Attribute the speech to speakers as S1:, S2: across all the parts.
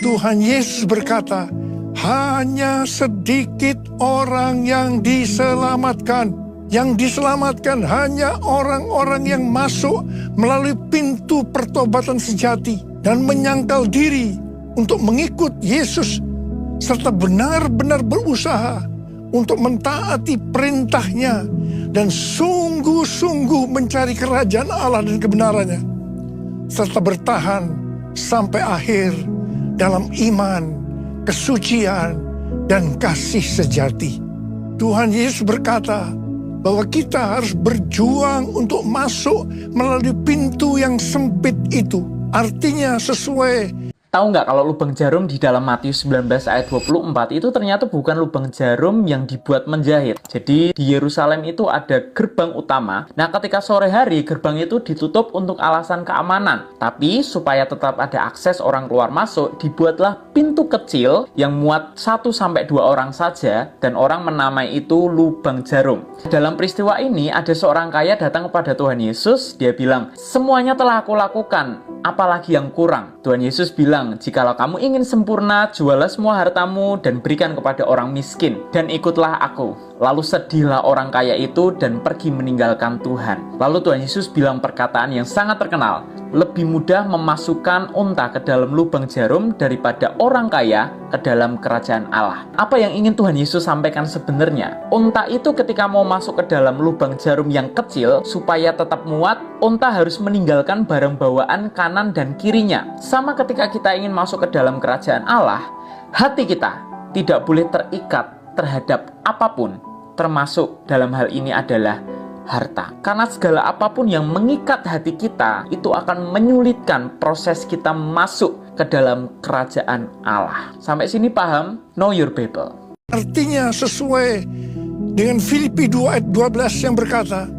S1: Tuhan Yesus berkata, hanya sedikit orang yang diselamatkan. Yang diselamatkan hanya orang-orang yang masuk melalui pintu pertobatan sejati dan menyangkal diri untuk mengikut Yesus serta benar-benar berusaha untuk mentaati perintahnya dan sungguh-sungguh mencari kerajaan Allah dan kebenarannya serta bertahan sampai akhir dalam iman, kesucian, dan kasih sejati. Tuhan Yesus berkata bahwa kita harus berjuang untuk masuk melalui pintu yang sempit itu. Artinya sesuai.
S2: Tahu nggak kalau lubang jarum di dalam Matius 19 ayat 24 itu ternyata bukan lubang jarum yang dibuat menjahit. Jadi di Yerusalem itu ada gerbang utama. Nah ketika sore hari gerbang itu ditutup untuk alasan keamanan. Tapi supaya tetap ada akses orang keluar masuk, dibuatlah pintu kecil yang muat 1-2 orang saja dan orang menamai itu lubang jarum. Dalam peristiwa ini ada seorang kaya datang kepada Tuhan Yesus. Dia bilang, semuanya telah aku lakukan, apalagi yang kurang? Tuhan Yesus bilang, jikalau kamu ingin sempurna, jualah semua hartamu dan berikan kepada orang miskin, dan ikutlah aku. Lalu sedihlah orang kaya itu dan pergi meninggalkan Tuhan. Lalu Tuhan Yesus bilang perkataan yang sangat terkenal, lebih mudah memasukkan unta ke dalam lubang jarum daripada orang kaya ke dalam kerajaan Allah. Apa yang ingin Tuhan Yesus sampaikan sebenarnya? Unta itu ketika mau masuk ke dalam lubang jarum yang kecil, supaya tetap muat, unta harus meninggalkan barang bawaan kanan dan kirinya. Sama ketika kita ingin masuk ke dalam kerajaan Allah, hati kita tidak boleh terikat terhadap apapun, termasuk dalam hal ini adalah harta. Karena segala apapun yang mengikat hati kita itu akan menyulitkan proses kita masuk ke dalam kerajaan Allah. Sampai sini paham? Know your Bible.
S1: Artinya sesuai dengan Filipi 2 ayat 12 yang berkata,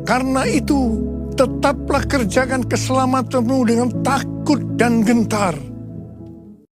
S1: karena itu tetaplah kerjakan keselamatanmu dengan takut dan gentar.